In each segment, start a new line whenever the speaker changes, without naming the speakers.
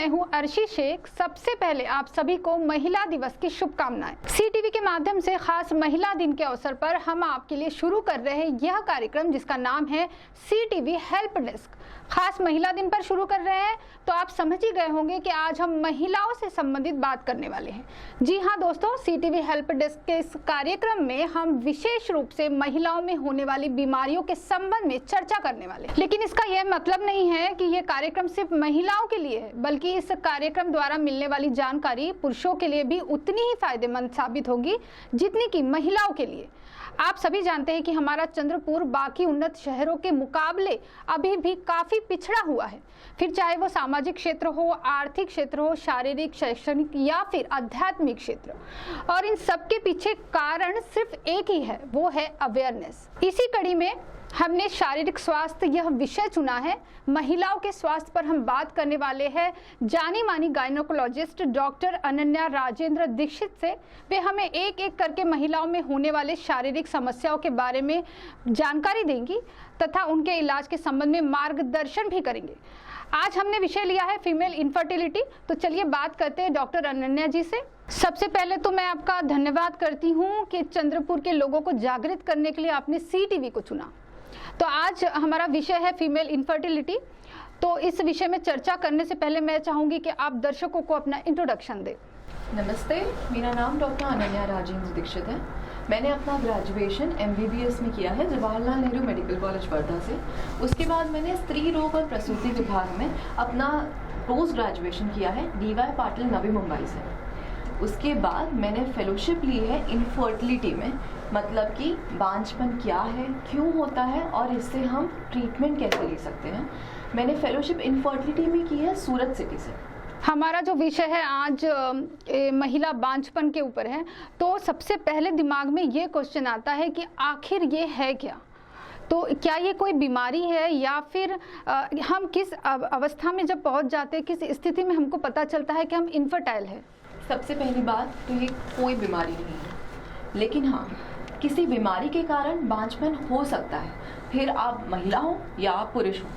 मैं हूं अर्शी शेख। सबसे पहले आप सभी को महिला दिवस की शुभकामनाएं। सी टीवी के माध्यम से खास महिला दिन के अवसर पर हम आपके लिए शुरू कर रहे हैं यह कार्यक्रम जिसका नाम है सी टीवी हेल्प डेस्क। खास महिला दिन पर शुरू कर रहे हैं तो आप समझ ही गए होंगे कि आज हम महिलाओं से संबंधित बात करने वाले हैं। जी हाँ दोस्तों, सी टीवी हेल्प डेस्क के इस कार्यक्रम में हम विशेष रूप से महिलाओं में होने वाली बीमारियों के संबंध में चर्चा करने वाले हैं। लेकिन इसका यह मतलब नहीं है कि यह कार्यक्रम सिर्फ महिलाओं के लिए है, बल्कि इस कार्यक्रम द्वारा मिलने वाली जानकारी पुरुषों के लिए भी उतनी ही फायदेमंद साबित होगी जितनी कि महिलाओं के लिए। आप सभी जानते हैं कि हमारा चंद्रपुर बाकी उन्नत शहरों के मुकाबले अभी भी काफी पिछड़ा हुआ है, फिर चाहे वो सामाजिक क्षेत्र हो, आर्थिक क्षेत्र हो, शारीरिक, शैक्षणिक या फिर आध्यात्मिक क्षेत्र। और इन सब के पीछे कारण सिर्फ एक ही है, वो है अवेयरनेस। इसी कड़ी में हमने शारीरिक स्वास्थ्य यह विषय चुना है। महिलाओं के स्वास्थ्य पर हम बात करने वाले हैं जानी मानी गायनोकोलॉजिस्ट डॉक्टर अनन्या राजेंद्र दीक्षित से। वे हमें एक एक करके महिलाओं में होने वाले शारीरिक समस्याओं के बारे में जानकारी देंगी तथा उनके इलाज के संबंध में मार्गदर्शन भी करेंगे। आज हमने विषय लिया है फीमेल इनफर्टिलिटी, तो चलिए बात करते हैं डॉक्टर अनन्या जी से। सबसे पहले तो मैं आपका धन्यवाद करती हूँ कि चंद्रपुर के लोगों को जागृत करने के लिए आपने सी टीवी को चुना। तो आज हमारा विषय है फीमेल इनफर्टिलिटी। तो इस विषय में चर्चा करने से पहले मैं चाहूंगी कि आप दर्शकों को अपना इंट्रोडक्शन दें।
नमस्ते, मेरा नाम डॉक्टर अनन्या राजेंद्र दीक्षित है। मैंने अपना ग्रेजुएशन MBBS में किया है जवाहरलाल नेहरू मेडिकल कॉलेज वर्धा से। उसके बाद मैंने स्त्री रोग और प्रसूति विभाग में अपना पोस्ट ग्रेजुएशन किया है DY पाटिल नवी मुंबई से। उसके बाद मैंने फेलोशिप ली है इनफर्टिलिटी में, मतलब कि बांझपन क्या है, क्यों होता है और इससे हम ट्रीटमेंट कैसे ले सकते हैं। मैंने फेलोशिप इनफर्टिलिटी में की है सूरत सिटी से।
हमारा जो विषय है आज महिला बांझपन के ऊपर है, तो सबसे पहले दिमाग में ये क्वेश्चन आता है कि आखिर ये है क्या। तो क्या ये कोई बीमारी है या फिर हम किस अवस्था में जब पहुंच जाते हैं, किस स्थिति में हमको पता चलता है कि हम इनफर्टाइल है।
सबसे पहली बात तो ये कोई बीमारी नहीं है, लेकिन हाँ किसी बीमारी के कारण बांझपन हो सकता है, फिर आप महिला हो या आप पुरुष हो।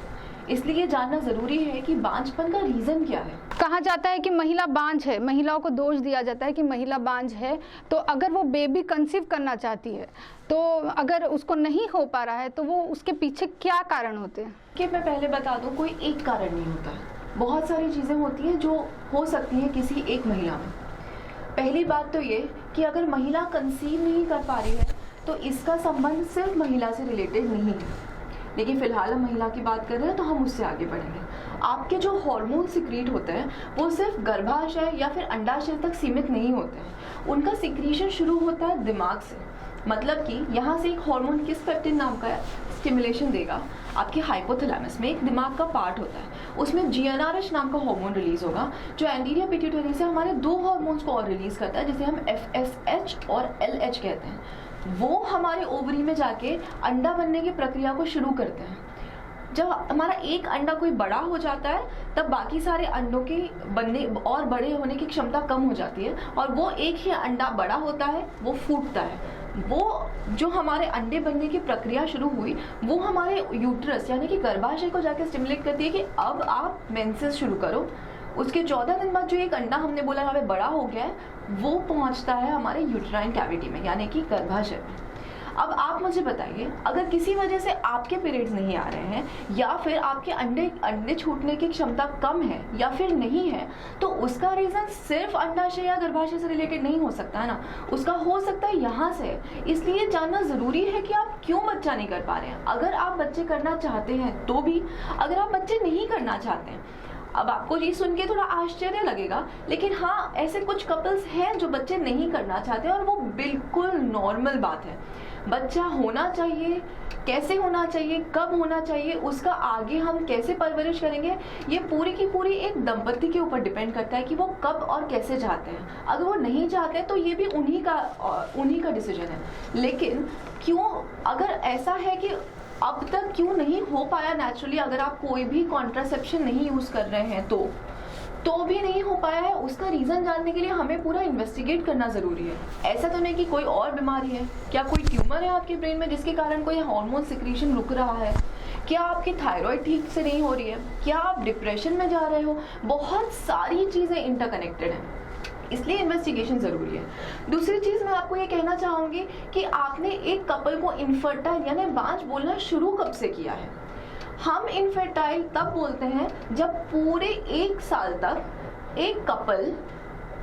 इसलिए जानना जरूरी है कि बांझपन का रीजन क्या है।
कहा जाता है कि महिला बांझ है, महिलाओं को दोष दिया जाता है कि महिला बांझ है। तो अगर वो बेबी कंसीव करना चाहती है तो अगर उसको नहीं हो पा रहा है तो वो उसके पीछे क्या कारण होते हैं?
कि मैं पहले बता दूं, कोई एक कारण नहीं होता है, बहुत सारी चीजें होती हैं जो हो सकती हैं किसी एक महिला में। पहली बात तो ये कि अगर महिला कंसीव नहीं कर पा रही है तो इसका संबंध सिर्फ महिला से रिलेटेड नहीं है, लेकिन फिलहाल हम महिला की बात कर रहे हैं तो हम उससे आगे बढ़ेंगे। आपके जो हार्मोन सिक्रीट होते हैं वो सिर्फ गर्भाशय या फिर अंडाशय तक सीमित नहीं होते हैं, उनका सिक्रीशन शुरू होता है दिमाग से। मतलब कि यहाँ से एक हार्मोन किस पेप्टिन नाम का स्टिमुलेशन देगा, आपके हाइपोथैलेमस में एक दिमाग का पार्ट होता है, उसमें GnRH नाम का हार्मोन रिलीज होगा जो एंटीरियर पिट्यूटरी से हमारे दो हार्मोन्स को और रिलीज करता है, जिसे हम FSH और LH कहते हैं। वो हमारे ओवरी में जाके अंडा बनने की प्रक्रिया को शुरू करते हैं। जब हमारा एक अंडा कोई बड़ा हो जाता है तब बाकी सारे अंडों के बनने और बड़े होने की क्षमता कम हो जाती है और वो एक ही अंडा बड़ा होता है, वो फूटता है। वो जो हमारे अंडे बनने की प्रक्रिया शुरू हुई वो हमारे यूट्रस यानी कि गर्भाशय को जाके स्टिमुलेट करती है कि अब आप मेंसेस शुरू करो। उसके 14 दिन बाद जो एक अंडा हमने बोला हमें बड़ा हो गया है, वो पहुंचता है हमारे यूट्राइन कैविटी में यानी कि गर्भाशय में। अब आप मुझे बताइए, अगर किसी वजह से आपके पीरियड्स नहीं आ रहे हैं या फिर आपके अंडे छूटने की क्षमता कम है या फिर नहीं है, तो उसका रीजन सिर्फ अंडाशय या गर्भाशय से रिलेटेड नहीं हो सकता है ना, उसका हो सकता है यहाँ से। इसलिए जानना जरूरी है कि आप क्यों बच्चा नहीं कर पा रहे हैं। अगर आप बच्चे करना चाहते हैं तो भी, अगर आप बच्चे नहीं करना चाहते हैं, अब आपको ये सुन के थोड़ा आश्चर्य लगेगा, लेकिन हाँ ऐसे कुछ कपल्स हैं जो बच्चे नहीं करना चाहते और वो बिल्कुल नॉर्मल बात है। बच्चा होना चाहिए, कैसे होना चाहिए, कब होना चाहिए, उसका आगे हम कैसे परवरिश करेंगे, ये पूरी की पूरी एक दंपति के ऊपर डिपेंड करता है कि वो कब और कैसे चाहते हैं। अगर वो नहीं चाहते हैं तो ये भी उन्हीं का डिसीजन है। लेकिन क्यों, अगर ऐसा है कि अब तक क्यों नहीं हो पाया नेचुरली, अगर आप कोई भी कॉन्ट्रासेप्शन नहीं यूज कर रहे हैं तो भी नहीं हो पाया है, उसका रीज़न जानने के लिए हमें पूरा इन्वेस्टिगेट करना ज़रूरी है। ऐसा तो नहीं कि कोई और बीमारी है, क्या कोई ट्यूमर है आपके ब्रेन में जिसके कारण कोई हार्मोन सिक्रीशन रुक रहा है, क्या आपकी थायराइड ठीक से नहीं हो रही है, क्या आप डिप्रेशन में जा रहे हो। बहुत सारी चीज़ें इंटरकनेक्टेड हैं, इसलिए इन्वेस्टिगेशन ज़रूरी है। दूसरी चीज़ मैं आपको ये कहना चाहूँगी कि आपने एक कपल को इनफर्टाइल यानी बांझ बोलना शुरू कब से किया है। हम इनफर्टाइल तब बोलते हैं जब पूरे 1 साल तक एक कपल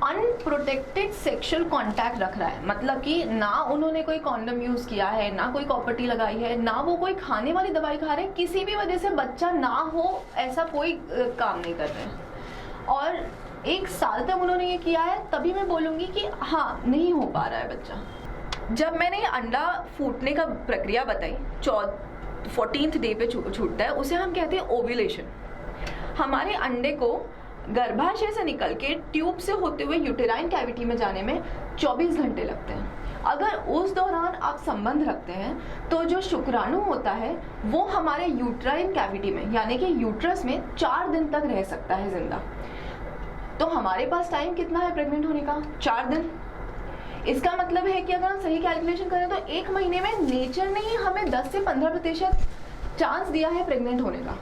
अनप्रोटेक्टेड सेक्सुअल कांटेक्ट रख रहा है, मतलब कि ना उन्होंने कोई कॉन्डम यूज़ किया है, ना कोई कॉपर्टी लगाई है, ना वो कोई खाने वाली दवाई खा रहे हैं, किसी भी वजह से बच्चा ना हो ऐसा कोई काम नहीं कर रहे हैं और 1 साल तक उन्होंने ये किया है, तभी मैं बोलूँगी कि हाँ नहीं हो पा रहा है बच्चा। जब मैंने अंडा फूटने का प्रक्रिया बताई, 14th डे पे छूटता है, उसे हम कहते हैं ओव्यूलेशन। हमारे अंडे को गर्भाशय से निकल के ट्यूब से होते हुए यूटेराइन कैविटी में जाने में 24 घंटे लगते हैं। अगर उस दौरान आप संबंध रखते हैं तो जो शुक्राणु होता है वो हमारे यूटेराइन कैविटी में यानी कि यूट्रस में 4 दिन तक रह सकता है जिंदा। तो हमारे पास टाइम कितना है प्रेग्नेंट होने का? 4 दिन। इसका मतलब है कि अगर हम सही कैलकुलेशन करें तो 1 महीने में नेचर ने ही हमें 10 से 15% चांस दिया है प्रेग्नेंट होने का।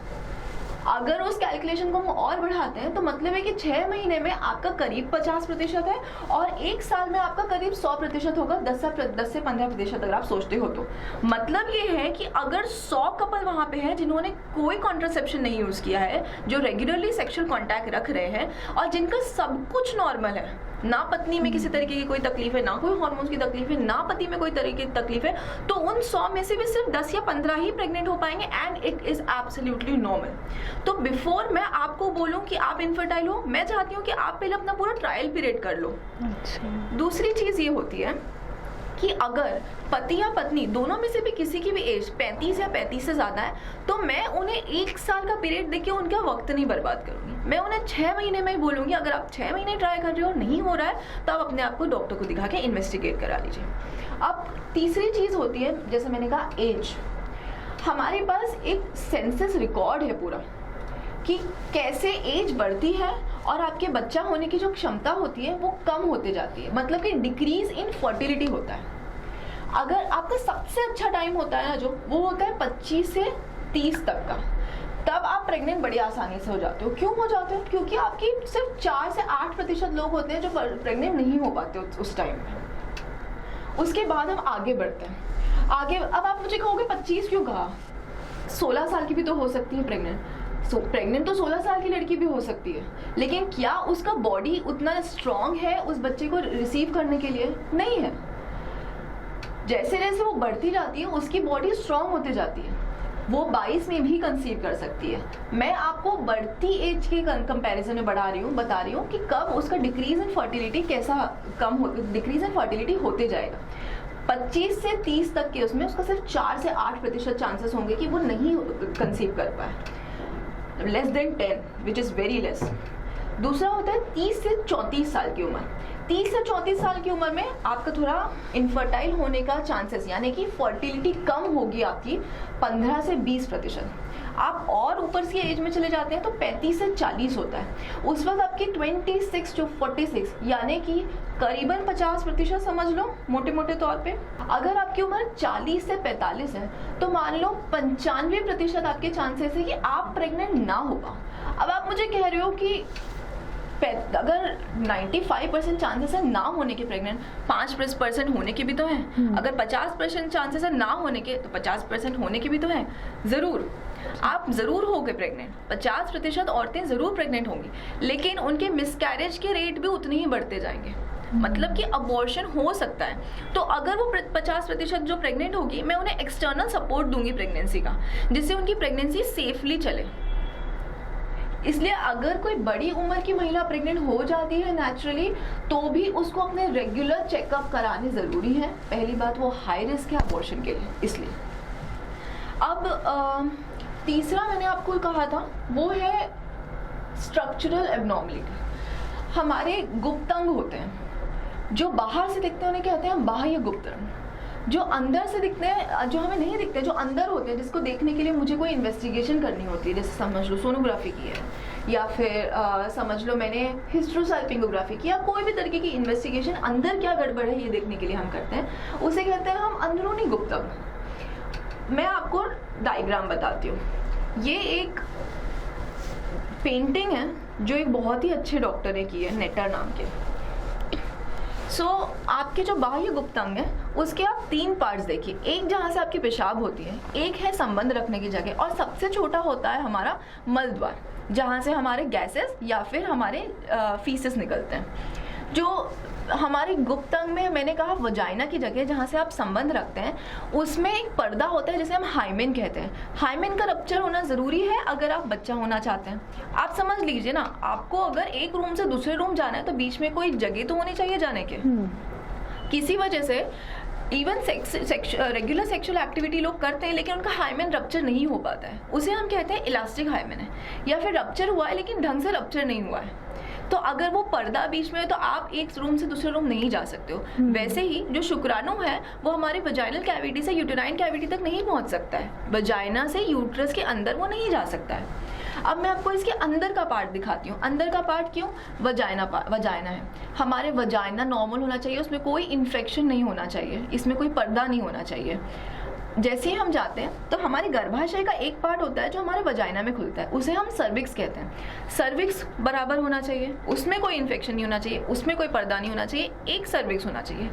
अगर उस कैलकुलेशन को हम और बढ़ाते हैं तो मतलब है कि 6 महीने में आपका करीब 50% है और 1 साल में आपका करीब 100% होगा, 10 से 15% अगर आप सोचते हो तो। मतलब ये है कि अगर 100 कपल वहाँ पे हैं जिन्होंने कोई कॉन्ट्रासेप्शन नहीं यूज़ किया है, जो रेगुलरली सेक्सुअल कॉन्टैक्ट रख रहे हैं और जिनका सब कुछ नॉर्मल है, ना पत्नी में किसी तरीके की कोई तकलीफ है, ना कोई हार्मोन्स की तकलीफ है, ना पति में कोई तरीके की तकलीफ है, तो उन 100 में से भी सिर्फ 10 या 15 ही प्रेग्नेंट हो पाएंगे and it is absolutely normal. तो बिफोर मैं आपको बोलूं कि आप इनफर्टाइल हो, मैं चाहती हूँ कि आप पहले अपना पूरा ट्रायल पीरियड कर लो। दूसरी चीज़ ये होती है कि अगर पति या पत्नी दोनों में से भी किसी की भी एज 35 या 35 से ज़्यादा है तो मैं उन्हें 1 साल का पीरियड देके उनका वक्त नहीं बर्बाद करूँगी। मैं उन्हें 6 महीने में ही बोलूँगी अगर आप 6 महीने ट्राई कर रहे हो नहीं हो रहा है तो आप अपने आप को डॉक्टर को दिखा के इन्वेस्टिगेट करा लीजिए। अब तीसरी चीज़ होती है, जैसे मैंने कहा एज। हमारे पास एक सेंसस रिकॉर्ड है पूरा कि कैसे एज बढ़ती है और आपके बच्चा होने की जो क्षमता होती है वो कम होते जाती है, मतलब कि डिक्रीज इन फर्टिलिटी होता है। अगर आपका सबसे अच्छा टाइम होता है ना जो, वो होता है 25 से 30 तक का, तब आप प्रेग्नेंट बड़ी आसानी से हो जाते हो। क्यों हो जाते हो? क्योंकि आपकी सिर्फ 4 से 8% लोग होते हैं जो प्रेग्नेंट नहीं हो पाते उस टाइम में। उसके बाद हम आगे बढ़ते हैं। आगे अब आप मुझे कहोगे 25 क्यों कहा? 16 साल की भी तो हो सकती है प्रेग्नेंट। प्रेग्नेंट तो 16 साल की लड़की भी हो सकती है, लेकिन क्या उसका बॉडी उतना स्ट्रांग है उस बच्चे को रिसीव करने के लिए? नहीं है। जैसे जैसे वो बढ़ती जाती है उसकी बॉडी स्ट्रांग होते जाती है, वो 22 में भी कंसीव कर सकती है। मैं आपको बढ़ती एज के कंपैरिजन में बता रही हूँ कि कब उसका डिक्रीज इन फर्टिलिटी कैसा डिक्रीज इन फर्टिलिटी होते जाएगा। 25 से 30 तक के उसमें उसका सिर्फ 4 से 8% चांसेस होंगे कि वो नहीं कंसीव कर पाए, less than 10 which is very less. दूसरा होता है 30 से 34 साल की उम्र। 30 से 34 साल की उम्र में आपका थोड़ा इनफर्टाइल होने का चांसेस यानी कि फर्टिलिटी कम होगी आपकी 15 से 20%। आप और ऊपर की एज में चले जाते हैं तो 35 से 40 होता है। उस वक्त आपकी 26 to 46 यानी कि करीबन 50% समझ लो मोटे मोटे तौर पे। अगर आपकी उम्र 40 से 45 है तो मान लो 95% आपके चांसेस है कि आप प्रेग्नेंट ना हो पाओ। अब आप मुझे कह रहे हो कि अगर 95% चांसेस है ना होने के प्रेग्नेंट, 5% होने के भी तो हैं। अगर 50% चांसेस है ना होने के तो 50% होने के भी तो हैं। ज़रूर आप ज़रूर होगे प्रेग्नेंट, 50% औरतें ज़रूर प्रेग्नेंट होंगी, लेकिन उनके मिसकैरेज के रेट भी उतने ही बढ़ते जाएंगे, मतलब कि अबॉर्शन हो सकता है। तो अगर वो 50% जो प्रेग्नेंट होगी, मैं उन्हें एक्सटर्नल सपोर्ट दूंगी प्रेगनेंसी का, जिससे उनकी प्रेगनेंसी सेफली चले। इसलिए अगर कोई बड़ी उम्र की महिला प्रेग्नेंट हो जाती है नेचुरली, तो भी उसको अपने रेगुलर चेकअप कराने ज़रूरी है। पहली बात, वो हाई रिस्क है अबॉर्शन के लिए। इसलिए अब तीसरा मैंने आपको कहा था वो है स्ट्रक्चरल एब्नॉर्मलिटी। हमारे गुप्तांग होते हैं जो बाहर से दिखते हैं, उन्हें कहते हैं बाह्य गुप्तांग। जो अंदर से दिखते हैं, जो हमें नहीं दिखते, जो अंदर होते हैं, जिसको देखने के लिए मुझे कोई इन्वेस्टिगेशन करनी होती है, जैसे समझ लो सोनोग्राफी की है, या फिर समझ लो मैंने हिस्ट्रोसाल्पिंगोग्राफी की, या कोई भी तरीके की इन्वेस्टिगेशन अंदर क्या गड़बड़ है ये देखने के लिए हम करते हैं, उसे कहते हैं हम अंदरूनी गुप्तंग। मैं आपको डायग्राम बताती हूँ। ये एक पेंटिंग है जो एक बहुत ही अच्छे डॉक्टर ने की है, नेटर नाम के। आपके जो बाह्य गुप्तांग है उसके आप 3 पार्ट्स देखिए। एक जहाँ से आपकी पेशाब होती है, एक है संबंध रखने की जगह, और सबसे छोटा होता है हमारा मल द्वार, जहाँ से हमारे गैसेस या फिर हमारे फीसेस निकलते हैं। जो हमारे गुप्तांग में मैंने कहा वजाइना की जगह जहाँ से आप संबंध रखते हैं, उसमें एक पर्दा होता है जिसे हम हाइमेन कहते हैं। हाइमेन का रप्चर होना ज़रूरी है अगर आप बच्चा होना चाहते हैं। आप समझ लीजिए ना, आपको अगर एक रूम से दूसरे रूम जाना है तो बीच में कोई जगह तो होनी चाहिए जाने के। किसी वजह से इवन रेगुलर सेक्सुअल एक्टिविटी लोग करते हैं लेकिन उनका हाइमेन रप्चर नहीं हो पाता है, उसे हम कहते हैं इलास्टिक हाइमेन है, या फिर रप्चर हुआ है लेकिन ढंग से रप्चर नहीं हुआ है। तो अगर वो पर्दा बीच में है तो आप एक रूम से दूसरे रूम नहीं जा सकते हो। वैसे ही जो शुक्राणु है वो हमारे वजाइनल कैविटी से यूटेराइन कैविटी तक नहीं पहुंच सकता है, वजाइना से यूट्रस के अंदर वो नहीं जा सकता है। अब मैं आपको इसके अंदर का पार्ट दिखाती हूँ। अंदर का पार्ट क्यों? वजाइना है। हमारे वजाइना नॉर्मल होना चाहिए, उसमें कोई इन्फेक्शन नहीं होना चाहिए, इसमें कोई पर्दा नहीं होना चाहिए। जैसे ही हम जाते हैं तो हमारे गर्भाशय का एक पार्ट होता है जो हमारे वजाइना में खुलता है, उसे हम सर्विक्स कहते हैं। सर्विक्स बराबर होना चाहिए, उसमें कोई इन्फेक्शन नहीं होना चाहिए, उसमें कोई पर्दा नहीं होना चाहिए, एक सर्विक्स होना चाहिए।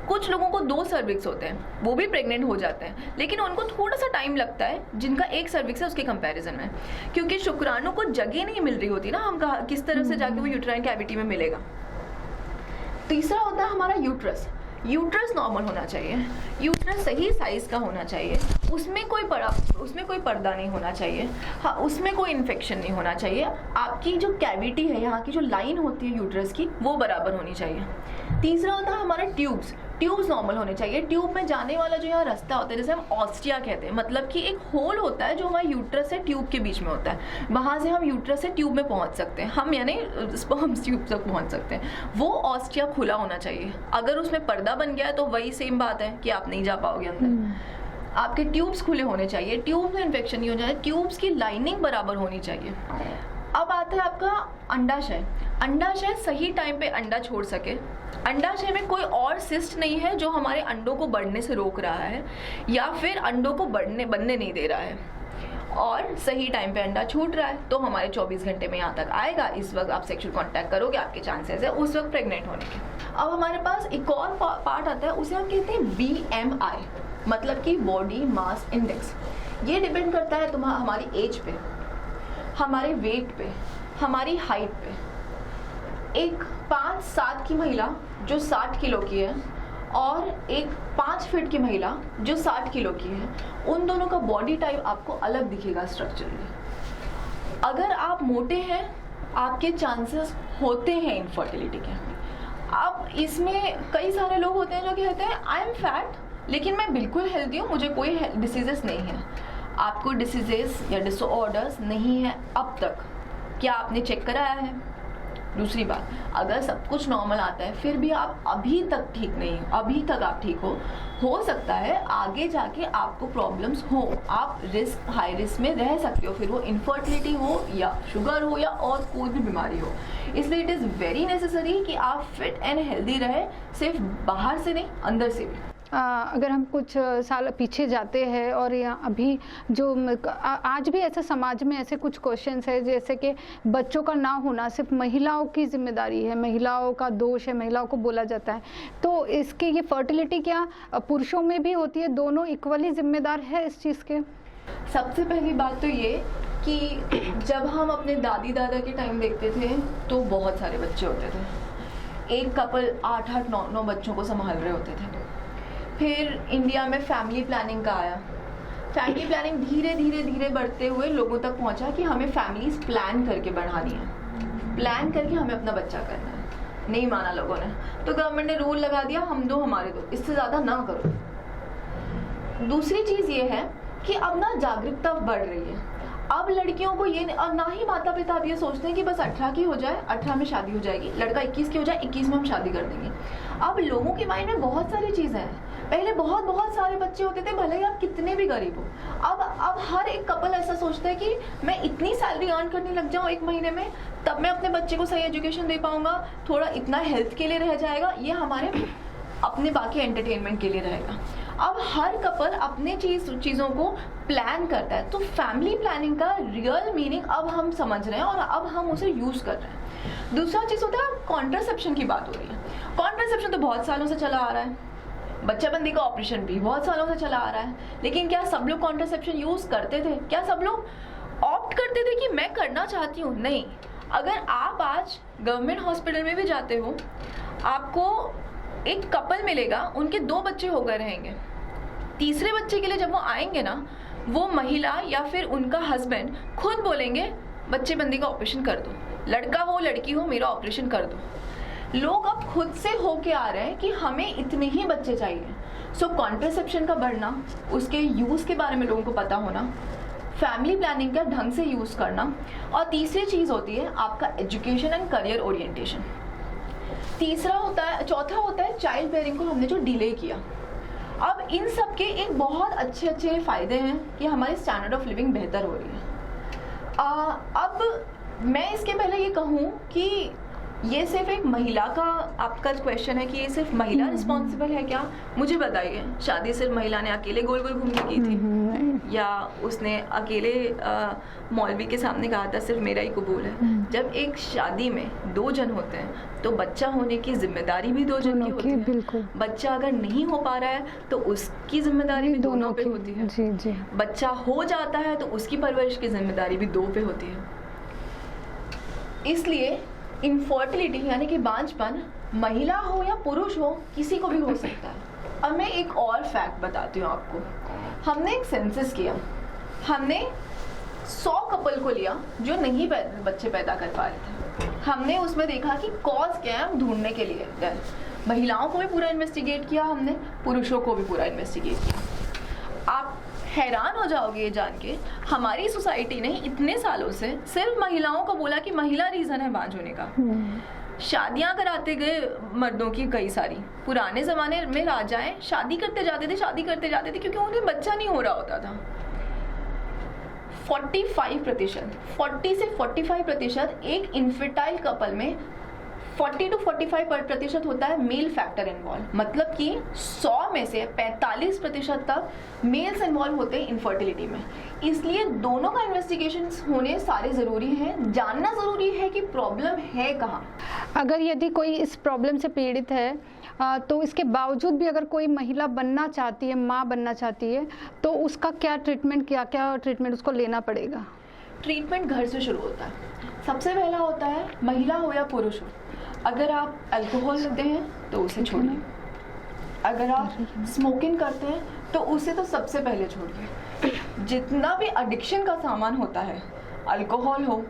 कुछ लोगों को 2 सर्विक्स होते हैं, वो भी प्रेग्नेंट हो जाते हैं, लेकिन उनको थोड़ा सा टाइम लगता है जिनका एक सर्विक्स है उसके कंपैरिजन में, क्योंकि शुक्राणु को जगह नहीं मिल रही होती ना, हम किस तरह से जाके वो यूटेराइन कैविटी में मिलेगा। तीसरा होता है हमारा यूट्रस। यूट्रस नॉर्मल होना चाहिए, यूट्रस सही साइज का होना चाहिए, उसमें कोई पर्दा नहीं होना चाहिए, हाँ उसमें कोई इन्फेक्शन नहीं होना चाहिए। आपकी जो कैविटी है, यहाँ की जो लाइन होती है यूट्रस की, वो बराबर होनी चाहिए। तीसरा होता है हमारा ट्यूब्स नॉर्मल होने चाहिए। ट्यूब में जाने वाला जो यहाँ रास्ता होता है जिसे हम ऑस्टिया कहते हैं, मतलब कि एक होल होता है जो हमारे यूट्रस से ट्यूब के बीच में होता है, वहाँ से हम यूट्रस से ट्यूब में पहुँच सकते हैं, हम यानी स्पर्म ट्यूब तक पहुँच सकते हैं। वो ऑस्टिया खुला होना चाहिए। अगर उसमें पर्दा बन गया है तो वही सेम बात है कि आप नहीं जा पाओगे अंदर। आपके ट्यूब्स खुले होने चाहिए, ट्यूब में इन्फेक्शन नहीं हो जाए, ट्यूब्स की लाइनिंग बराबर होनी चाहिए। अब आता है आपका अंडाशय। अंडाशय सही टाइम पे अंडा छोड़ सके। अंडाशय में कोई और सिस्ट नहीं है जो हमारे अंडों को बढ़ने से रोक रहा है या फिर अंडों को बनने नहीं दे रहा है, और सही टाइम पे अंडा छूट रहा है तो हमारे 24 घंटे में यहाँ तक आएगा। इस वक्त आप सेक्सुअल कांटेक्ट करोगे, आपके चांसेस है उस वक्त प्रेग्नेंट होने के। अब हमारे पास एक और पार्ट आता है, उसे हम कहते हैं BMI, मतलब कि बॉडी मास इंडेक्स। ये डिपेंड करता है हमारी एज पे, हमारे वेट पे, हमारी हाइट पे। एक 5'7" की महिला जो 60 किलो की है और एक 5 फीट की महिला जो 60 किलो की है, उन दोनों का बॉडी टाइप आपको अलग दिखेगा स्ट्रक्चरली। अगर आप मोटे हैं, आपके चांसेस होते हैं इनफर्टिलिटी के। अब इसमें कई सारे लोग होते हैं जो कहते हैं आई एम फैट लेकिन मैं बिल्कुल हेल्दी हूँ, मुझे कोई डिसीजेस नहीं है। आपको डिसीजेस या डिसऑर्डर्स नहीं है अब तक, क्या आपने चेक कराया है? दूसरी बात, अगर सब कुछ नॉर्मल आता है फिर भी आप अभी तक ठीक नहीं, अभी तक आप ठीक हो सकता है आगे जाके आपको प्रॉब्लम्स हो, आप हाई रिस्क में रह सकते हो, फिर वो इनफर्टिलिटी हो या शुगर हो या और कोई भी बीमारी हो। इसलिए इट इज़ वेरी नेसेसरी कि आप फिट एंड हेल्दी रहे, सिर्फ बाहर से नहीं अंदर से भी।
अगर हम कुछ साल पीछे जाते हैं और यहाँ अभी जो आज भी ऐसे समाज में ऐसे कुछ क्वेश्चंस है, जैसे कि बच्चों का ना होना सिर्फ महिलाओं की जिम्मेदारी है, महिलाओं का दोष है, महिलाओं को बोला जाता है, तो इसके ये फर्टिलिटी क्या पुरुषों में भी होती है? दोनों इक्वली जिम्मेदार है इस चीज़ के?
सबसे पहली बात तो ये कि जब हम अपने दादी दादा के टाइम देखते थे तो बहुत सारे बच्चे होते थे, एक कपल 8-8, 9-9 बच्चों को संभाल रहे होते थे। फिर इंडिया में फैमिली प्लानिंग का आया। फैमिली प्लानिंग धीरे धीरे बढ़ते हुए लोगों तक पहुंचा कि हमें फैमिलीज प्लान करके बढ़ानी है, प्लान करके हमें अपना बच्चा करना है। नहीं माना लोगों ने, तो गवर्नमेंट ने रूल लगा दिया हम दो हमारे दो, इससे ज़्यादा ना करो। दूसरी चीज़ ये है कि अब ना जागरूकता बढ़ रही है। अब लड़कियों को ये, और ना ही माता पिता अब ये सोचते हैं कि बस 18 की हो जाए, 18 में शादी हो जाएगी, लड़का 21 की हो जाए, 21 में हम शादी कर देंगे। अब लोगों के माइंड में बहुत सारी चीज़ें हैं। पहले बहुत बहुत सारे बच्चे होते थे, भले ही आप कितने भी गरीब हो। अब हर एक कपल ऐसा सोचता है कि मैं इतनी सैलरी अर्न करने लग जाऊँ एक महीने में, तब मैं अपने बच्चे को सही एजुकेशन दे पाऊंगा, थोड़ा इतना हेल्थ के लिए रह जाएगा, ये हमारे अपने बाकी एंटरटेनमेंट के लिए रहेगा। अब हर कपल अपने चीज़ों को प्लान करता है, तो फैमिली प्लानिंग का रियल मीनिंग अब हम समझ रहे हैं और अब हम उसे यूज़ कर रहे हैं। दूसरा चीज़ होता है, कॉन्ट्रासेप्शन की बात हो रही है। कॉन्ट्रासेप्शन तो बहुत सालों से चला आ रहा है, बच्चाबंदी का ऑपरेशन भी बहुत सालों से चला आ रहा है, लेकिन क्या सब लोग कॉन्ट्रासेप्शन यूज़ करते थे? क्या सब लोग ऑप्ट करते थे कि मैं करना चाहती हूँ? नहीं। अगर आप आज गवर्नमेंट हॉस्पिटल में भी जाते हो, आपको एक कपल मिलेगा, उनके 2 बच्चे हो गए रहेंगे, तीसरे बच्चे के लिए जब वो आएंगे ना, वो महिला या फिर उनका हस्बैंड खुद बोलेंगे बच्चेबंदी का ऑपरेशन कर दो, लड़का हो लड़की हो मेरा ऑपरेशन कर दो। लोग अब खुद से होके आ रहे हैं कि हमें इतने ही बच्चे चाहिए। सो कॉन्ट्रासेप्शन का बढ़ना, उसके यूज़ के बारे में लोगों को पता होना, फैमिली प्लानिंग का ढंग से यूज़ करना, और तीसरी चीज़ होती है आपका एजुकेशन एंड करियर ओरिएंटेशन। चौथा होता है चाइल्ड बेयरिंग को हमने जो डिले किया। अब इन सब के एक बहुत अच्छे फ़ायदे हैं कि हमारी स्टैंडर्ड ऑफ लिविंग बेहतर हो रही है। अब मैं इसके पहले ये कहूँ कि ये सिर्फ एक महिला का, आपका क्वेश्चन है कि ये सिर्फ महिला रिस्पॉन्सिबल है क्या? मुझे बताइए, शादी सिर्फ महिला ने अकेले गोल गोल घूम के की थी, या उसने अकेले मौलवी के सामने कहा था सिर्फ मेरा ही कबूल है? जब एक शादी में 2 जन होते हैं तो बच्चा होने की जिम्मेदारी भी 2 जन की होती है।
बिल्कुल।
बच्चा अगर नहीं हो पा रहा है तो उसकी जिम्मेदारी भी दोनों पे होती है।
जी जी।
बच्चा हो जाता है तो उसकी परवरिश की जिम्मेदारी भी 2 पे होती है। इसलिए इनफर्टिलिटी यानी कि बांझपन, महिला हो या पुरुष हो, किसी को भी हो सकता है। अब मैं एक और फैक्ट बताती हूँ आपको। हमने एक सेंसस किया, हमने 100 कपल को लिया जो नहीं बच्चे पैदा कर पा रहे थे। हमने उसमें देखा कि कॉज क्या है, हम ढूंढने के लिए गए। महिलाओं को भी पूरा इन्वेस्टिगेट किया हमने, पुरुषों को भी पूरा इन्वेस्टिगेट किया। आप हैरान हो जाओगे ये जान के, हमारी सोसाइटी ने इतने सालों से सिर्फ महिलाओं को बोला कि महिला रीज़न है बांझ होने का। शादियां कराते गए मर्दों की कई सारी। पुराने ज़माने में राजाएं शादी करते जाते थे क्योंकि उन्हें बच्चा नहीं हो रहा होता था। 45%, 40 से 45% एक इनफर्टाइल कपल में 40 to 45% होता है मेल फैक्टर इन्वॉल्व। मतलब कि 100 में से 45% तक मेल्स इन्वॉल्व होते हैं इनफर्टिलिटी में। इसलिए दोनों का इन्वेस्टिगेशन होने सारे ज़रूरी हैं। जानना ज़रूरी है कि प्रॉब्लम है कहाँ।
अगर यदि कोई इस प्रॉब्लम से पीड़ित है तो इसके बावजूद भी अगर कोई महिला बनना चाहती है, माँ बनना चाहती है, तो उसका क्या ट्रीटमेंट उसको लेना पड़ेगा?
ट्रीटमेंट घर से शुरू होता है। सबसे पहला होता है, महिला हो या पुरुष हो, अगर आप अल्कोहल लेते हैं तो उसे छोड़िए। अगर आप स्मोकिंग करते हैं तो उसे तो सबसे पहले छोड़िए। जितना भी एडिक्शन का सामान होता है, अल्कोहल हो,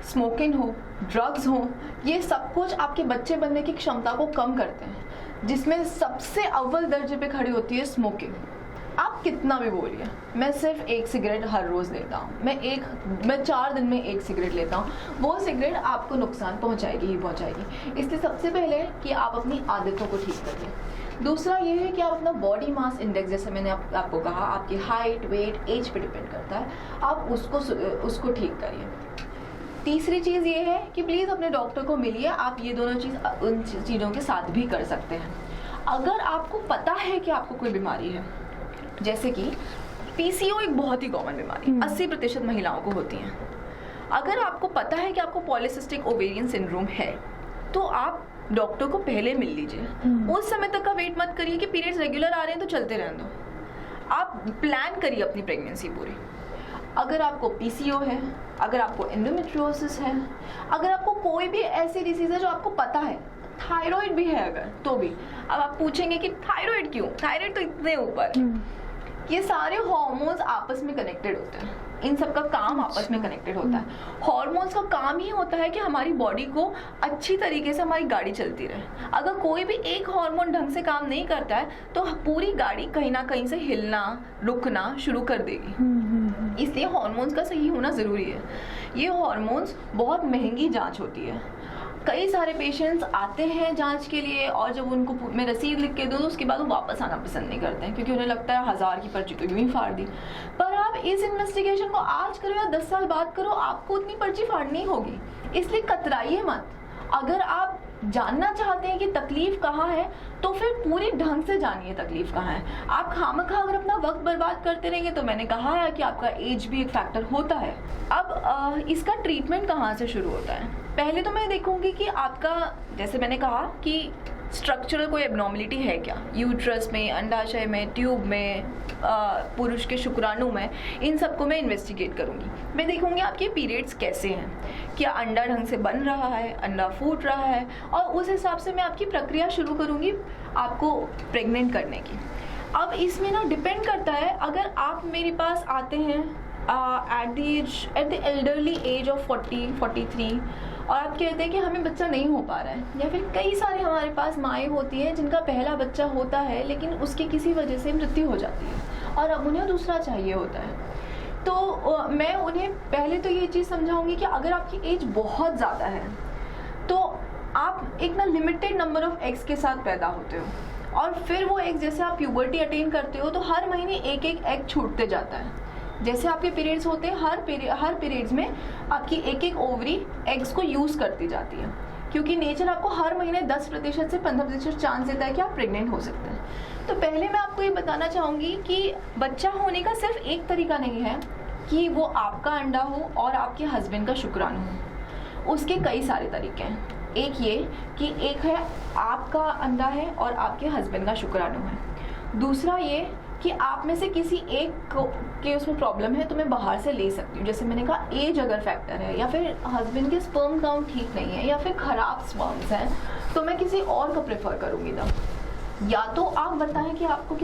स्मोकिंग हो, ड्रग्स हो, ये सब कुछ आपके बच्चे बनने की क्षमता को कम करते हैं, जिसमें सबसे अव्वल दर्जे पे खड़ी होती है स्मोकिंग। आप कितना भी बोलिए, मैं सिर्फ 1 सिगरेट हर रोज़ लेता हूँ, मैं 4 दिन में 1 सिगरेट लेता हूँ, वो सिगरेट आपको नुकसान पहुँचाएगी ही पहुँचाएगी। इसलिए सबसे पहले कि आप अपनी आदतों को ठीक करिए। दूसरा ये है कि आप अपना बॉडी मास इंडेक्स, जैसे मैंने आपको कहा, आपकी हाइट, वेट, एज पे डिपेंड करता है, आप उसको ठीक करिए। तीसरी चीज़ ये है कि प्लीज़ अपने डॉक्टर को मिलिए। आप ये दोनों चीज़ उन चीज़ों के साथ भी कर सकते हैं। अगर आपको पता है कि आपको कोई बीमारी है, जैसे कि पीसीओ एक बहुत ही कॉमन बीमारी 80% महिलाओं को होती हैं। अगर आपको पता है कि आपको पॉलीसिस्टिक ओवेरियन सिंड्रोम है, तो आप डॉक्टर को पहले मिल लीजिए। उस समय तक का वेट मत करिए कि पीरियड्स रेगुलर आ रहे हैं तो चलते रहने दो। आप प्लान करिए अपनी प्रेगनेंसी पूरी। अगर आपको पीसीओ है, अगर आपको एंडोमेट्रियोसिस है, अगर आपको कोई भी ऐसी डिसीज है जो आपको पता है, थायराइड भी है अगर, तो भी। अब आप पूछेंगे कि थायराइड क्यों, थायराइड तो इतने ऊपर। ये सारे हार्मोन्स आपस में कनेक्टेड होते हैं, इन सब का काम आपस में कनेक्टेड होता है। हार्मोन्स का काम ही होता है कि हमारी बॉडी को अच्छी तरीके से हमारी गाड़ी चलती रहे। अगर कोई भी एक हार्मोन ढंग से काम नहीं करता है तो पूरी गाड़ी कहीं ना कहीं से हिलना, रुकना शुरू कर देगी। इसलिए हार्मोन्स का सही होना ज़रूरी है। ये हार्मोन्स बहुत महंगी जांच होती है। कई सारे पेशेंट्स आते हैं जांच के लिए और जब उनको मैं रसीद लिख के दूँ तो उसके बाद वो वापस आना पसंद नहीं करते हैं, क्योंकि उन्हें लगता है 1000 की पर्ची तो यूं ही फाड़ दी। पर आप इस इन्वेस्टिगेशन को आज करो या 10 साल बाद करो, आपको उतनी पर्ची फाड़नी होगी, इसलिए कतराइए मत। अगर आप जानना चाहते हैं कि तकलीफ कहाँ है तो फिर पूरी ढंग से जानिए तकलीफ कहाँ है। आप खामखा अगर अपना वक्त बर्बाद करते रहेंगे तो मैंने कहा है कि आपका एज भी एक फैक्टर होता है। अब इसका ट्रीटमेंट कहाँ से शुरू होता है? पहले तो मैं देखूंगी कि आपका, जैसे मैंने कहा कि स्ट्रक्चरल कोई एबनॉर्मलिटी है क्या, यूट्रस में, अंडाशय में, ट्यूब में, पुरुष के शुक्राणु में, इन सबको मैं इन्वेस्टिगेट करूंगी। मैं देखूंगी आपके पीरियड्स कैसे हैं, क्या अंडा ढंग से बन रहा है, अंडा फूट रहा है, और उस हिसाब से मैं आपकी प्रक्रिया शुरू करूंगी आपको प्रेग्नेंट करने की। अब इसमें ना डिपेंड करता है, अगर आप मेरे पास आते हैं at the elderly age of 40-43 और आप कहते हैं कि हमें बच्चा नहीं हो पा रहा है, या फिर कई सारे हमारे पास माएँ होती हैं जिनका पहला बच्चा होता है लेकिन उसकी किसी वजह से मृत्यु हो जाती है और अब उन्हें दूसरा चाहिए होता है, तो मैं उन्हें पहले तो ये चीज़ समझाऊंगी कि अगर आपकी एज बहुत ज़्यादा है तो आप एक ना लिमिटेड नंबर ऑफ एग्स के साथ पैदा होते हो, और फिर वो एग्स जैसे आप प्यूबर्टी अटेन करते हो तो हर महीने एक एक एग छूटते जाता है। जैसे आपके पीरियड्स होते हैं, हर पीरियड्स में आपकी एक एक ओवरी एग्स को यूज़ करती जाती है, क्योंकि नेचर आपको हर महीने 10% से 15% चांस देता है कि आप प्रेग्नेंट हो सकते हैं। तो पहले मैं आपको ये बताना चाहूँगी कि बच्चा होने का सिर्फ एक तरीका नहीं है कि वो आपका अंडा हो और आपके हस्बैंड का शुक्राणु हो, उसके कई सारे तरीके हैं। एक ये कि एक है आपका अंडा है और आपके हस्बैंड का शुक्राणु है। दूसरा ये कि आप में से किसी एक के उसमें प्रॉब्लम है तो मैं बाहर से ले सकती हूँ, जैसे मैंने कहा एज अगर फैक्टर है, या फिर हस्बैंड के स्पर्म काउंट ठीक नहीं है, या फिर खराब स्पर्म्स हैं, तो मैं किसी और को प्रेफर करूँगी तब। या तो आप बताएं कि आपको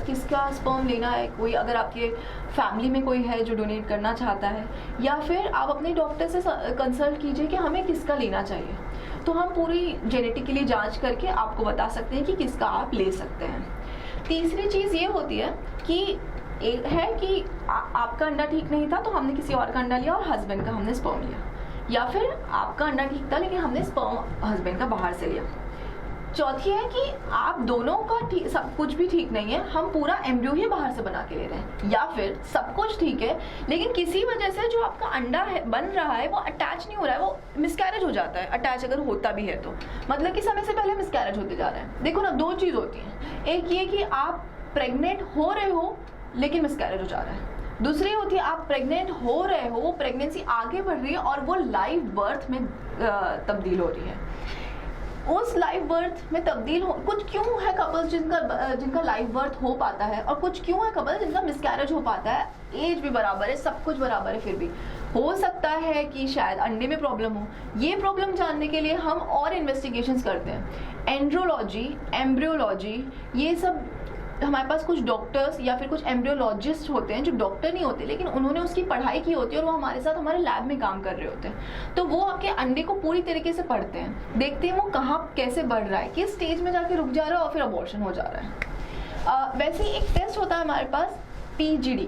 किसका स्पर्म लेना है, कोई अगर आपके फैमिली में कोई है जो डोनेट करना चाहता है, या फिर आप अपने डॉक्टर से कंसल्ट कीजिए कि हमें किसका लेना चाहिए, तो हम पूरी जेनेटिकली जांच करके आपको बता सकते हैं कि किसका आप ले सकते हैं। तीसरी चीज़ ये होती है कि एक है कि आपका अंडा ठीक नहीं था तो हमने किसी और का अंडा लिया और हस्बैंड का हमने स्पर्म लिया, या फिर आपका अंडा ठीक था लेकिन हमने स्पर्म हस्बैंड का बाहर से लिया। चौथी है कि आप दोनों का सब कुछ भी ठीक नहीं है, हम पूरा एम्ब्रियो ही बाहर से बना के ले रहे हैं, या फिर सब कुछ ठीक है लेकिन किसी वजह से जो आपका अंडा है बन रहा है वो अटैच नहीं हो रहा है, वो मिसकैरेज हो जाता है। अटैच अगर होता भी है तो मतलब कि समय से पहले मिसकैरेज होते जा रहा है। देखो ना, दो चीज़ होती हैं, एक ये कि आप प्रेग्नेंट हो रहे हो लेकिन मिसकैरेज हो जा रहा है, दूसरी होती है आप प्रेग्नेंट हो रहे हो, वो प्रेगनेंसी आगे बढ़ रही है और वो लाइव बर्थ में तब्दील हो रही है। उस लाइव बर्थ में तब्दील हो, कुछ क्यों है कपल्स जिनका लाइव बर्थ हो पाता है और कुछ क्यों है कपल्स जिनका मिसकैरेज हो पाता है, एज भी बराबर है, सब कुछ बराबर है, फिर भी हो सकता है कि शायद अंडे में प्रॉब्लम हो। ये प्रॉब्लम जानने के लिए हम और इन्वेस्टिगेशंस करते हैं, एंड्रोलॉजी, एम्ब्रियोलॉजी, ये सब हमारे पास कुछ डॉक्टर्स या फिर कुछ एम्ब्रियोलॉजिस्ट होते हैं जो डॉक्टर नहीं होते लेकिन उन्होंने उसकी पढ़ाई की होती है और वो हमारे साथ हमारे लैब में काम कर रहे होते हैं, तो वो आपके अंडे को पूरी तरीके से पढ़ते हैं, देखते हैं वो कहाँ कैसे बढ़ रहा है, किस स्टेज में जाके रुक जा रहा है और फिर अबॉर्शन हो जा रहा है। वैसे ही एक टेस्ट होता है हमारे पास PGD,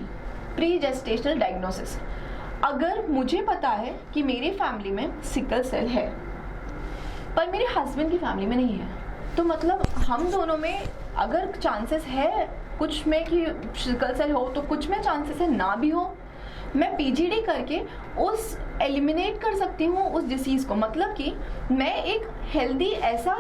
प्री जेस्टेशनल डायग्नोसिस। अगर मुझे पता है कि मेरी फैमिली में सिकल सेल है पर मेरे हस्बैंड की फैमिली में नहीं है, तो मतलब हम दोनों में अगर चांसेस है कुछ में कि सिकल सेल हो तो कुछ में चांसेस है ना भी हो, मैं PGD करके उस एलिमिनेट कर सकती हूँ उस डिसीज़ को। मतलब कि मैं एक हेल्दी ऐसा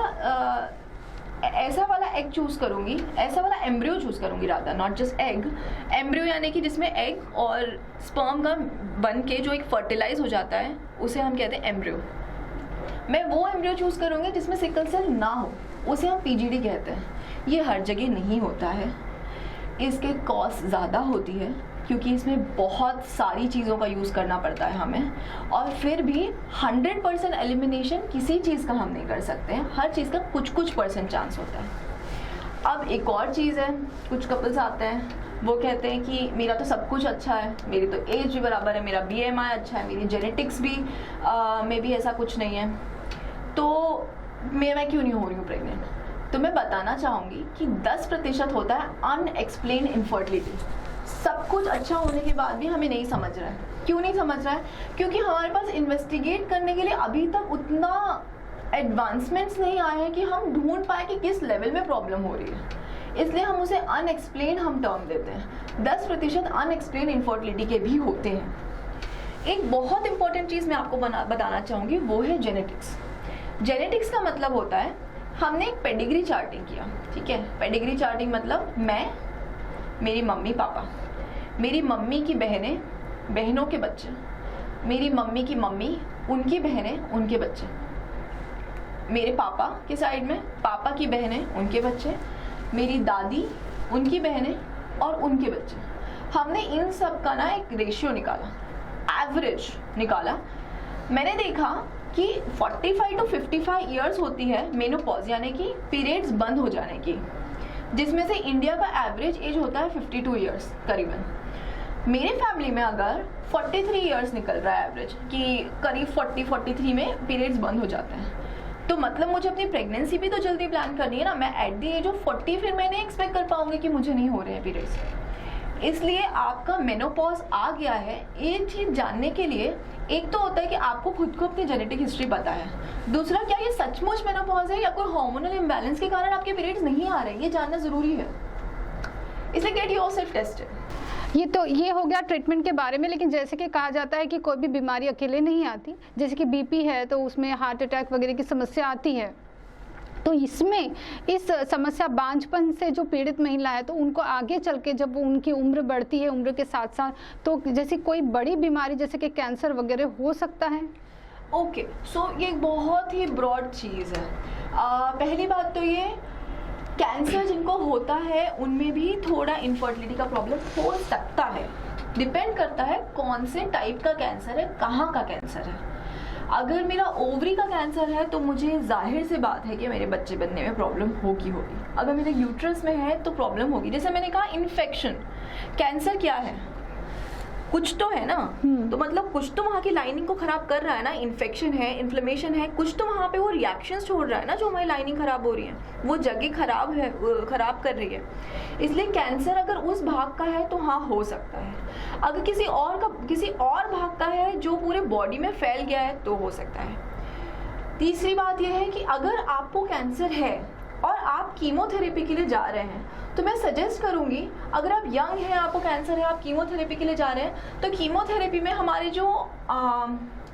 वाला एग चूज़ करूँगी, ऐसा वाला एम्ब्रियो चूज़ करूँगी, rather not just egg, embryo यानी कि जिसमें एग और स्पर्म का बन के जो एक फर्टिलाइज हो जाता है उसे हम कहते हैं एम्ब्रियो। मैं वो एम्ब्रियो चूज़ करूँगी जिसमें सिकल सेल ना हो, उसे हम PGD कहते हैं। ये हर जगह नहीं होता है, इसके कॉस्ट ज़्यादा होती है क्योंकि इसमें बहुत सारी चीज़ों का यूज़ करना पड़ता है हमें, और फिर भी 100% एलिमिनेशन किसी चीज़ का हम नहीं कर सकते हैं, हर चीज़ का कुछ % चांस होता है। अब एक और चीज़ है, कुछ कपल्स आते हैं वो कहते हैं कि मेरा तो सब कुछ अच्छा है, मेरी तो एज भी बराबर है, मेरा BMI अच्छा है, मेरी जेनेटिक्स भी में भी ऐसा कुछ नहीं है, तो मैं क्यों नहीं हो रही हूँ प्रेग्नेंट। तो मैं बताना चाहूँगी कि 10% होता है अनएक्सप्लेन्ड इनफर्टिलिटी। सब कुछ अच्छा होने के बाद भी हमें नहीं समझ रहा है। क्यों नहीं समझ रहा है? क्योंकि हमारे पास इन्वेस्टिगेट करने के लिए अभी तक उतना एडवांसमेंट्स नहीं आए हैं कि हम ढूंढ पाए कि किस लेवल में प्रॉब्लम हो रही है। इसलिए हम उसे अनएक्सप्लेन हम टर्म देते हैं। 10% अनएक्सप्लेन इनफर्टिलिटी के भी होते हैं। एक बहुत इंपॉर्टेंट चीज़ मैं आपको बताना चाहूँगी, वो है जेनेटिक्स। जेनेटिक्स का मतलब होता है, हमने एक पेडिग्री चार्टिंग किया, ठीक है। पेडिग्री चार्टिंग मतलब मैं, मेरी मम्मी पापा, मेरी मम्मी की बहनें, बहनों के बच्चे, मेरी मम्मी की मम्मी, उनकी बहनें, उनके बच्चे, मेरे पापा के साइड में पापा की बहनें, उनके बच्चे, मेरी दादी, उनकी बहनें और उनके बच्चे। हमने इन सब का ना एक रेशियो निकाला, एवरेज निकाला। मैंने देखा कि 45 to 55 ईयर्स होती है मेनोपॉज यानी कि पीरियड्स बंद हो जाने की, जिसमें से इंडिया का एवरेज एज होता है 52 ईयर्स करीबन। मेरे फैमिली में अगर 43 ईयर्स निकल रहा है एवरेज, कि करीब 40-43 में पीरियड्स बंद हो जाते हैं, तो मतलब मुझे अपनी प्रेगनेंसी भी तो जल्दी प्लान करनी है ना। मैं एट द एज ऑफ 40 फिर मैं नहीं एक्सपेक्ट कर पाऊंगी कि मुझे नहीं हो रहे हैं पीरियड्स। इसलिए आपका मेनोपॉज आ गया है, एक चीज़ जानने के लिए एक तो होता है कि आपको खुद को अपनी जेनेटिक हिस्ट्री पता है, दूसरा क्या ये सचमुच मेनोपॉज है या कोई हार्मोनल इम्बैलेंस के कारण आपके पीरियड्स नहीं आ रहे, ये जानना ज़रूरी है। इसलिए गेट योरसेल्फ टेस्टेड।
ये हो गया ट्रीटमेंट के बारे में। लेकिन जैसे कि कहा जाता है कि कोई भी बीमारी अकेले नहीं आती, जैसे कि बीपी है तो उसमें हार्ट अटैक वगैरह की समस्या आती है, तो इसमें इस समस्या बांझपन से जो पीड़ित महिला है तो उनको आगे चल के जब उनकी उम्र बढ़ती है, उम्र के साथ साथ, तो जैसे कोई बड़ी बीमारी जैसे कि कैंसर वगैरह हो सकता है।
ओके, सो ये एक बहुत ही ब्रॉड चीज़ है। पहली बात तो ये, कैंसर जिनको होता है उनमें भी थोड़ा इनफर्टिलिटी का प्रॉब्लम हो सकता है। डिपेंड करता है कौन से टाइप का कैंसर है, कहाँ का कैंसर है। अगर मेरा ओवरी का कैंसर है तो मुझे जाहिर सी बात है कि मेरे बच्चे बनने में प्रॉब्लम होगी। अगर मेरे यूट्रस में है तो प्रॉब्लम होगी। जैसे मैंने कहा, इन्फेक्शन, कैंसर क्या है, कुछ तो है ना, तो मतलब कुछ तो वहाँ की लाइनिंग को खराब कर रहा है ना। इन्फेक्शन है, इन्फ्लेमेशन है, कुछ तो वहाँ पे वो रिएक्शंस छोड़ रहा है ना, जो हमारी लाइनिंग खराब हो रही है, वो जगह खराब है, खराब कर रही है। इसलिए कैंसर अगर उस भाग का है तो हाँ हो सकता है। अगर किसी और भाग का है जो पूरे बॉडी में फैल गया है तो हो सकता है। तीसरी बात यह है कि अगर आपको कैंसर है और आप कीमोथेरेपी के लिए जा रहे हैं तो मैं सजेस्ट करूंगी, अगर आप यंग हैं, आपको कैंसर है, आप कीमोथेरेपी के लिए जा रहे हैं, तो कीमोथेरेपी में हमारे जो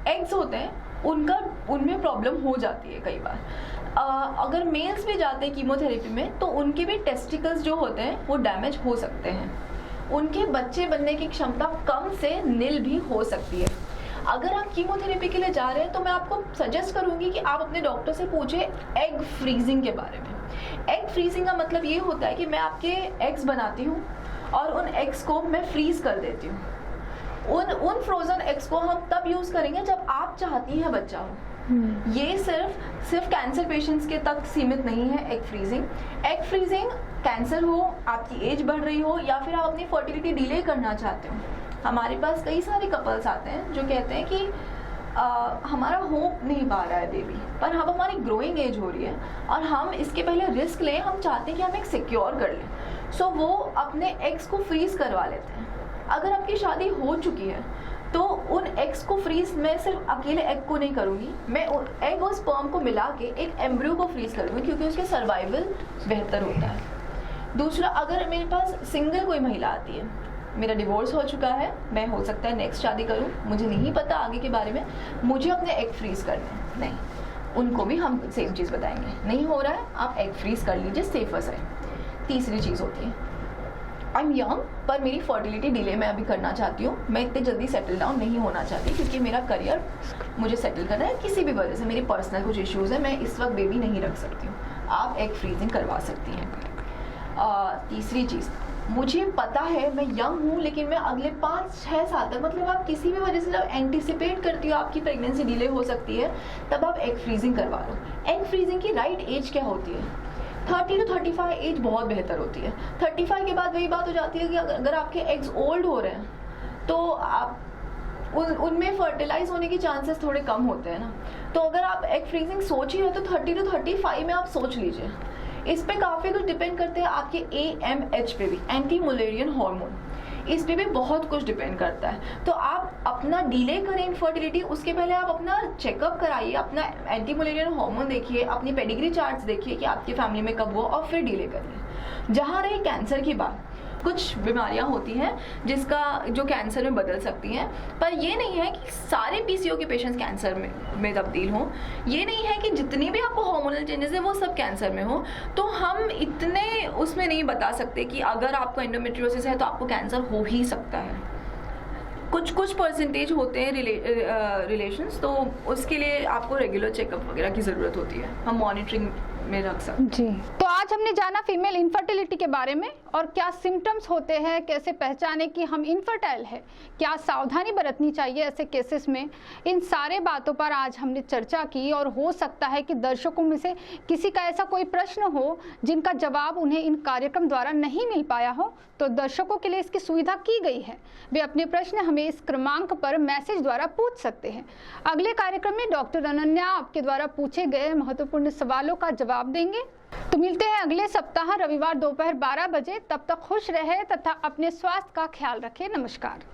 एग्स होते हैं उनमें प्रॉब्लम हो जाती है कई बार। अगर मेल्स भी जाते हैं कीमोथेरेपी में तो उनके भी टेस्टिकल्स जो होते हैं वो डैमेज हो सकते हैं, उनके बच्चे बनने की क्षमता कम से निल भी हो सकती है। अगर आप कीमोथेरेपी के लिए जा रहे हैं तो मैं आपको सजेस्ट करूंगी कि आप अपने डॉक्टर से पूछे एग फ्रीजिंग के बारे में। एग फ्रीजिंग का मतलब ये होता है कि मैं आपके एग्स बनाती हूँ और उन एग्स को मैं फ्रीज कर देती हूँ। उन फ्रोजन एग्स को हम तब यूज करेंगे जब आप चाहती हैं बच्चा हो। ये सिर्फ कैंसर पेशेंट्स के तक सीमित नहीं है egg freezing. Egg freezing cancer हो, आपकी एज बढ़ रही हो, या फिर आप अपनी फर्टिलिटी डिले करना चाहते हो। हमारे पास कई सारे कपल्स आते हैं जो कहते हैं कि हमारा हो नहीं पा रहा है बेबी, पर अब हमारी ग्रोइंग एज हो रही है और हम इसके पहले रिस्क लें, हम चाहते हैं कि हम एक सिक्योर कर लें। सो वो अपने एग्स को फ्रीज करवा लेते हैं। अगर आपकी शादी हो चुकी है तो उन एग्स को फ्रीज, मैं सिर्फ अकेले एग को नहीं करूँगी, मैं एग और स्पर्म को मिला के एक एम्ब्रियो को फ्रीज करूँगी, क्योंकि उसके सर्वाइवल बेहतर होता है। दूसरा, अगर मेरे पास सिंगल कोई महिला आती है, मेरा डिवोर्स हो चुका है, मैं हो सकता है नेक्स्ट शादी करूं, मुझे नहीं पता आगे के बारे में, मुझे अपने एग फ्रीज करने नहीं, उनको भी हम सेम चीज़ बताएंगे, नहीं हो रहा है आप एग फ्रीज कर लीजिए, सेफर है। तीसरी चीज़ होती है, आई एम यंग पर मेरी फर्टिलिटी डिले मैं अभी करना चाहती हूँ, मैं इतनी जल्दी सेटल डाउन नहीं होना चाहती क्योंकि मेरा करियर मुझे सेटल करना है, किसी भी वजह से मेरी पर्सनल कुछ इश्यूज़ है, मैं इस वक्त बेबी नहीं रख सकती हूँ, आप एग फ्रीजिंग करवा सकती हैं। तीसरी चीज़, मुझे पता है मैं यंग हूँ लेकिन मैं अगले 5-6 साल तक, मतलब आप किसी भी वजह से जब एंटिसिपेट करती हो आपकी प्रेगनेंसी डिले हो सकती है, तब आप एग फ्रीजिंग करवा लो। एग फ्रीजिंग की राइट एज क्या होती है? 30 to 35 एज बहुत बेहतर होती है। 35 के बाद वही बात हो जाती है कि अगर आपके एग्स ओल्ड हो रहे हैं तो आप उनमें फर्टिलाइज होने की चांसेस थोड़े कम होते हैं ना। तो अगर आप एग फ्रीजिंग सोच ही रहे तो 30 to 35 में आप सोच लीजिए। इस पे काफ़ी कुछ डिपेंड करते हैं आपके AMH पे भी, एंटी मुलेरियन हार्मोन। इस पे भी बहुत कुछ डिपेंड करता है। तो आप अपना डिले करें इनफर्टिलिटी, उसके पहले आप अपना चेकअप कराइए, अपना एंटी मलेरियल हार्मोन देखिए, अपनी पेडिग्री चार्ट्स देखिए कि आपकी फैमिली में कब हुआ, और फिर डिले करिए। जहाँ रही कैंसर की बात, कुछ बीमारियां होती हैं जो कैंसर में बदल सकती हैं, पर ये नहीं है कि सारे पीसीओ के पेशेंट्स कैंसर में तब्दील हों। ये नहीं है कि जितनी भी आपको हार्मोनल चेंजेस है वो सब कैंसर में हो। तो हम इतने उसमें नहीं बता सकते कि अगर आपको एंडोमेट्रियोसिस है तो आपको कैंसर हो ही सकता है। कुछ परसेंटेज होते हैं रिलेशंस, तो उसके लिए आपको रेगुलर चेकअप वगैरह की ज़रूरत होती है, हम मॉनिटरिंग में रख सकते हैं।
जी, तो आज हमने जाना फीमेल इनफर्टिलिटी के बारे में और क्या सिम्टम्स होते हैं, कैसे पहचाने कि हम इनफर्टाइल है, क्या सावधानी बरतनी चाहिए ऐसे केसेस में। इन सारे बातों पर आज हमने चर्चा की और हो सकता है कि दर्शकों में से किसी का ऐसा कोई प्रश्न हो जिनका जवाब उन्हें इन कार्यक्रम द्वारा नहीं मिल पाया हो, तो दर्शकों के लिए इसकी सुविधा की गई है। वे अपने प्रश्न हमें इस क्रमांक पर मैसेज द्वारा पूछ सकते हैं। अगले कार्यक्रम में डॉक्टर अनन्या आपके द्वारा पूछे गए महत्वपूर्ण सवालों का जवाब देंगे। तो मिलते हैं अगले सप्ताह रविवार दोपहर 12 बजे। तब तक खुश रहे तथा अपने स्वास्थ्य का ख्याल रखें। नमस्कार।